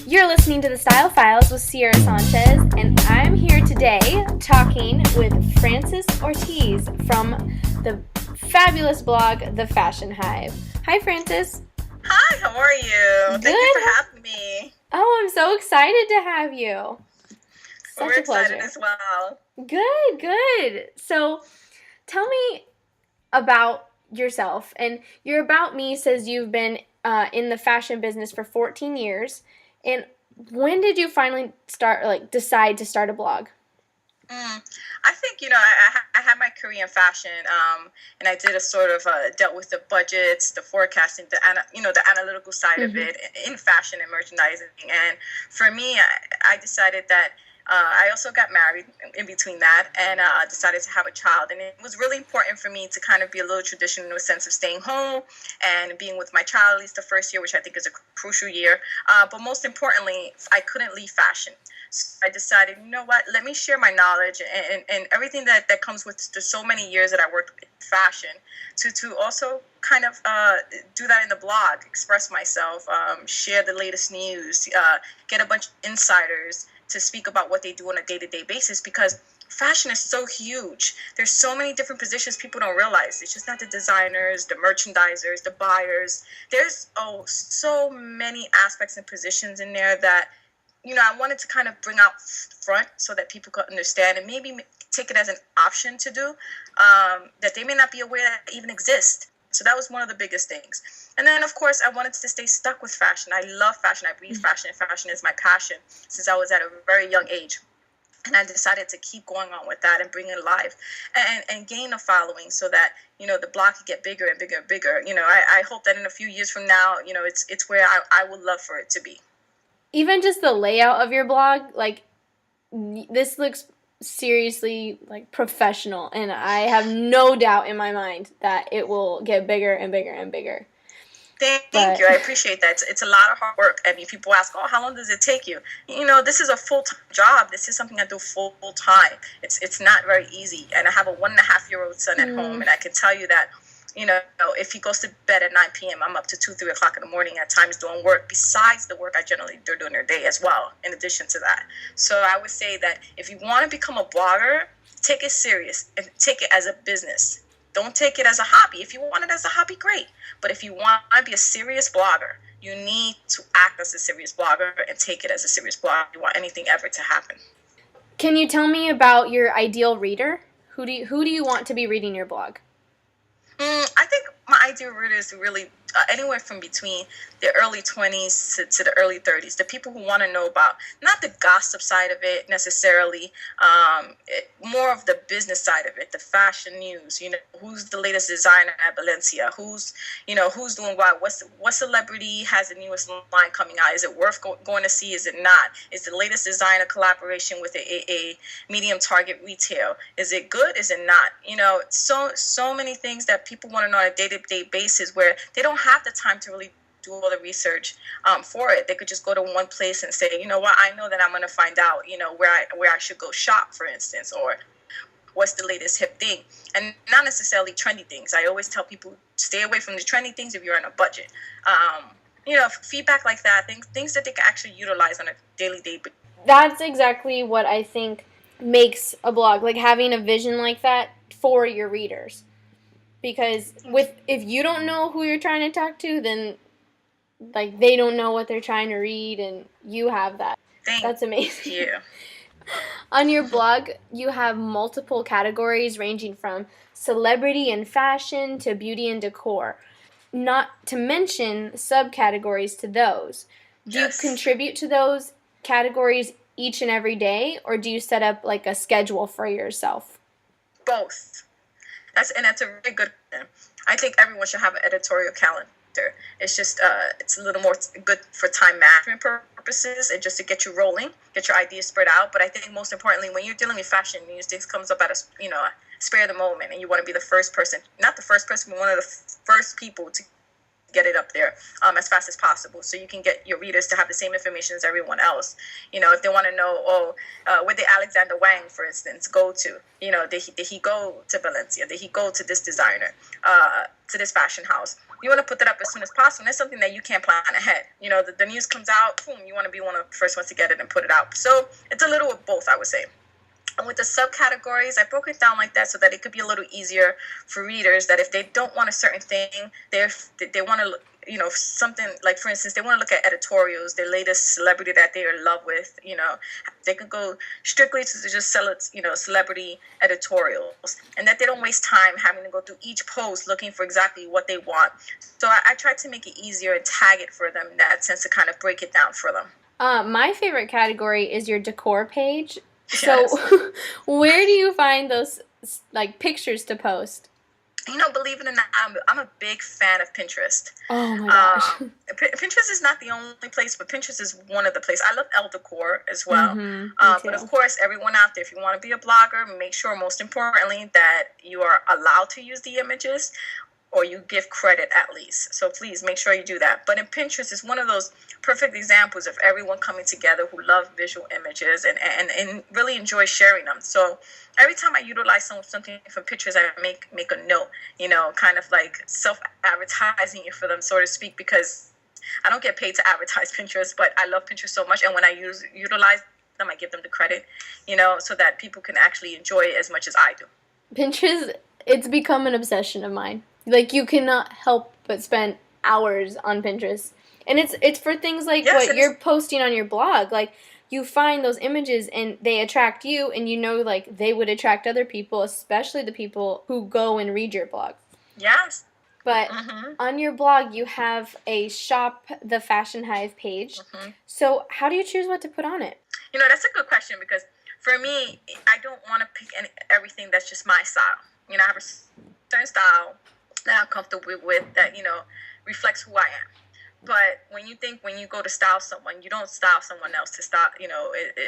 You're listening to the Style Files with Sierra Sanchez, and I'm here today talking with Frances Ortiz from the fabulous blog, The Fashion Hive. Hi, Frances. Hi, how are you? Good. Thank you for having me. Oh, I'm so excited to have you. We're excited as well. Good. So, tell me about yourself. And your About Me says you've been in the fashion business for 14 years. And when did you finally decide to start a blog? I think, I had my career in fashion, and I did a sort of dealt with the budgets, the forecasting, the analytical side of it in fashion and merchandising. And for me, I decided that I also got married in between that and decided to have a child. And it was really important for me to kind of be a little traditional in a sense of staying home and being with my child, at least the first year, which I think is a crucial year. But most importantly, I couldn't leave fashion. So I decided, you know what, let me share my knowledge and everything that comes with the so many years that I worked in fashion to also kind of do that in the blog, express myself, share the latest news, get a bunch of insiders to speak about what they do on a day-to-day basis, because fashion is so huge. There's so many different positions people don't realize. It's just not the designers, the merchandisers, the buyers. There's so many aspects and positions in there that, I wanted to kind of bring out front so that people could understand and maybe take it as an option to do that they may not be aware that even exist. So that was one of the biggest things. And then, of course, I wanted to stay stuck with fashion. I love fashion. I breathe fashion, and fashion is my passion since I was at a very young age. And I decided to keep going on with that and bring it alive and gain a following so that, the blog could get bigger and bigger and bigger. I hope that in a few years from now, it's where I would love for it to be. Even just the layout of your blog, this looks seriously professional, and I have no doubt in my mind that it will get bigger and bigger and bigger. Thank you. I appreciate that. It's a lot of hard work. I mean, people ask, how long does it take you? This is a full-time job. This is something I do full-time. It's not very easy. And I have a 1.5-year-old son at home, and I can tell you that, if he goes to bed at 9 p.m., I'm up to 2, 3 o'clock in the morning at times doing work besides the work they're doing their day as well, in addition to that. So I would say that if you want to become a blogger, take it serious and take it as a business. Don't take it as a hobby. If you want it as a hobby, great. But if you want to be a serious blogger, you need to act as a serious blogger and take it as a serious blogger if you want anything ever to happen. Can you tell me about your ideal reader? Who do you want to be reading your blog? I think my ideal reader is really anywhere from between the early 20s to the early 30s. The people who want to know about not the gossip side of it necessarily, more of the business side of it, the fashion news. Who's the latest designer at Valencia? Who's doing what? What celebrity has the newest line coming out? Is it worth going to see? Is it not? Is the latest designer collaboration with a medium target retail? Is it good? Is it not? So many things that people want to know on a day-to-day basis where they don't have the time to really do all the research for it. They could just go to one place and say, you know what, I know that I'm going to find out, where I should go shop, for instance, or what's the latest hip thing, and not necessarily trendy things. I always tell people stay away from the trendy things if you're on a budget. Feedback like that, things that they can actually utilize on a daily basis. That's exactly what I think makes a blog, having a vision like that for your readers. Because if you don't know who you're trying to talk to, then they don't know what they're trying to read, and you have that. That's amazing. Thank you. On your blog, you have multiple categories ranging from celebrity and fashion to beauty and decor, not to mention subcategories to those. Do you contribute to those categories each and every day, or do you set up a schedule for yourself? Both. That's a really good question. I think everyone should have an editorial calendar. It's just it's a little more good for time management purposes and just to get you rolling, get your ideas spread out. But I think most importantly, when you're dealing with fashion news, things comes up at a spare of the moment, and you want to be the first person, not the first person, but one of the first people to get it up there as fast as possible, so you can get your readers to have the same information as everyone else. If they want to know, where did Alexander Wang, for instance, go to? Did he go to Valencia? Did he go to this designer, to this fashion house? You want to put that up as soon as possible. And that's something that you can't plan ahead. The news comes out, boom, you want to be one of the first ones to get it and put it out. So it's a little of both, I would say. And with the subcategories, I broke it down like that so that it could be a little easier for readers, that if they don't want a certain thing, they want to, something like, for instance, they want to look at editorials, the latest celebrity that they are in love with, they could go strictly to just sell it, celebrity editorials, and that they don't waste time having to go through each post looking for exactly what they want. So I tried to make it easier and tag it for them in that sense, to kind of break it down for them. My favorite category is your decor page. Yes. So where do you find those pictures to post? Believe it or not, I'm a big fan of Pinterest. Oh my gosh. Pinterest is not the only place, but Pinterest is one of the places. I love Elle decor as well. But of course, everyone out there, if you want to be a blogger, make sure, most importantly, that you are allowed to use the images, or you give credit at least. So please make sure you do that. But in Pinterest, it's one of those perfect examples of everyone coming together who love visual images and really enjoy sharing them. So every time I utilize something from Pinterest, I make a note, kind of like self-advertising it for them, so to speak, because I don't get paid to advertise Pinterest, but I love Pinterest so much. And when I utilize them, I give them the credit, so that people can actually enjoy it as much as I do. Pinterest, it's become an obsession of mine. You cannot help but spend hours on Pinterest. And it's for things like what you're posting on your blog. You find those images and they attract you, and they would attract other people, especially the people who go and read your blog. Yes. But on your blog, you have a Shop the Fashion Hive page. So how do you choose what to put on it? That's a good question, because for me, I don't want to pick everything that's just my style. I have a certain style that I'm comfortable with, that, reflects who I am. But when you go to style someone, you don't style someone else to style,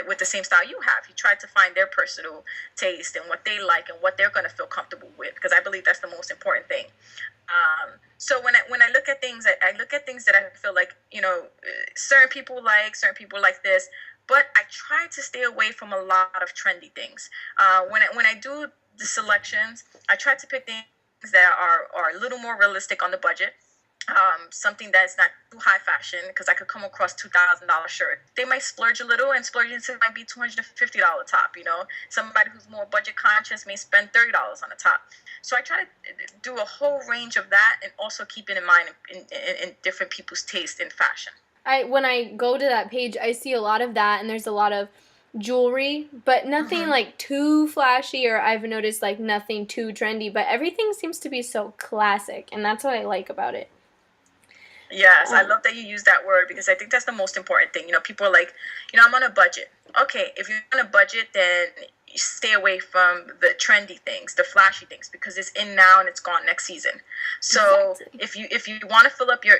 with the same style you have. You try to find their personal taste and what they like and what they're going to feel comfortable with, because I believe that's the most important thing. So when I look at things, I look at things that I feel like, certain people like this, but I try to stay away from a lot of trendy things. When I do the selections, I try to pick things that are a little more realistic on the budget. Something that's not too high fashion, because I could come across $2,000 shirt. They might splurge a little, and splurge into might be $250 top. Somebody who's more budget conscious may spend $30 on the top. So I try to do a whole range of that, and also keep it in mind in different people's taste in fashion. When I go to that page, I see a lot of that, and there's a lot of jewelry, but nothing too flashy, or I've noticed nothing too trendy, but everything seems to be so classic, and that's what I like about it. Yes, I love that you use that word, because I think that's the most important thing. People are like, I'm on a budget. Okay, if you're on a budget, then you stay away from the trendy things, the flashy things, because it's in now and it's gone next season. So exactly. if you want to fill up your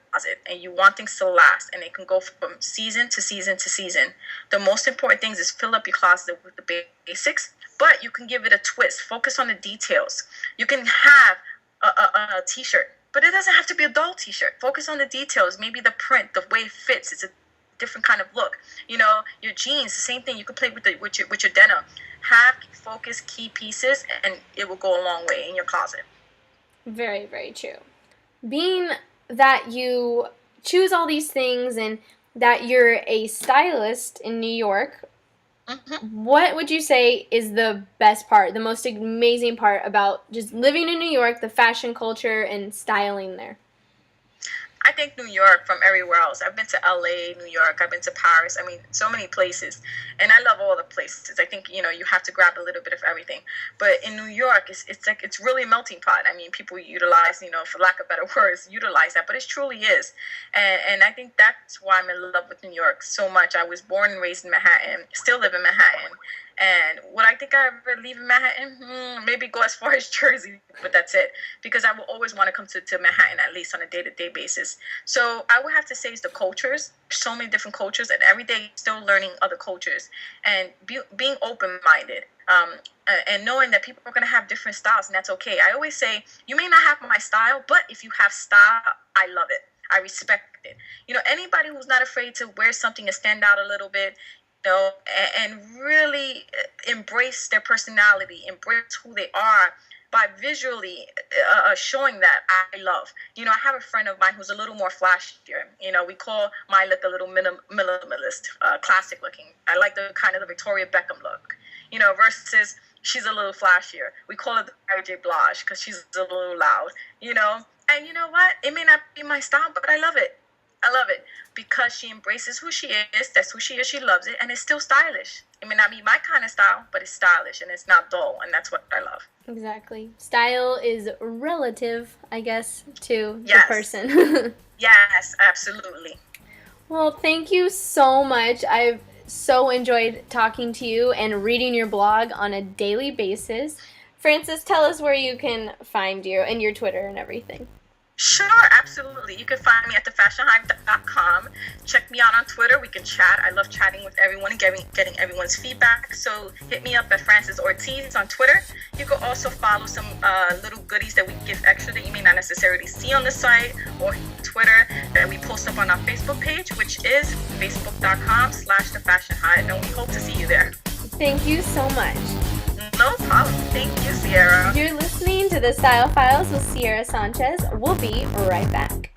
closet, and you want things to last, and it can go from season to season to season, the most important things is fill up your closet with the basics, but you can give it a twist. Focus on the details. You can have a t-shirt, but it doesn't have to be a doll t-shirt. Focus on the details. Maybe the print, the way it fits. It's a different kind of look. Your jeans, the same thing. You can play with your denim. Have focus key pieces, and it will go a long way in your closet. Very, very true. Being that you choose all these things and that you're a stylist in New York, what would you say is the best part, the most amazing part about just living in New York, the fashion culture, and styling there? I think New York from everywhere else. I've been to LA, New York, I've been to Paris. I mean, so many places. And I love all the places. I think, you have to grab a little bit of everything. But in New York, it's really a melting pot. I mean, people utilize, for lack of better words, utilize that. But it truly is. And I think that's why I'm in love with New York so much. I was born and raised in Manhattan, still live in Manhattan. And would I think I ever leave Manhattan? Maybe go as far as Jersey, but that's it. Because I will always want to come to Manhattan, at least on a day-to-day basis. So I would have to say it's the cultures, so many different cultures, and every day still learning other cultures. And being open-minded, and knowing that people are going to have different styles, and that's okay. I always say, you may not have my style, but if you have style, I love it. I respect it. Anybody who's not afraid to wear something and stand out a little bit, and really embrace their personality, embrace who they are by visually showing that, I love. I have a friend of mine who's a little more flashier. We call my look a little minimalist, classic looking. I like the kind of the Victoria Beckham look, versus she's a little flashier. We call it the Mary J. Blige because she's a little loud, And you know what? It may not be my style, but I love it. I love it because she embraces who she is. That's who she is. She loves it. And it's still stylish. It may not be my kind of style, but it's stylish and it's not dull. And that's what I love. Exactly. Style is relative, I guess, to Yes. the person. Yes, absolutely. Well, thank you so much. I've so enjoyed talking to you and reading your blog on a daily basis. Frances, tell us where you can find you and your Twitter and everything. Sure, absolutely. You can find me at thefashionhive.com. Check me out on Twitter. We can chat. I love chatting with everyone and getting everyone's feedback. So hit me up at Frances Ortiz on Twitter. You can also follow some little goodies that we give extra that you may not necessarily see on the site or Twitter that we post up on our Facebook page, which is facebook.com/thefashionhive. And we hope to see you there. Thank you so much. No problem. Thank you, Sierra. You're listening to the Style Files with Sierra Sanchez. We'll be right back.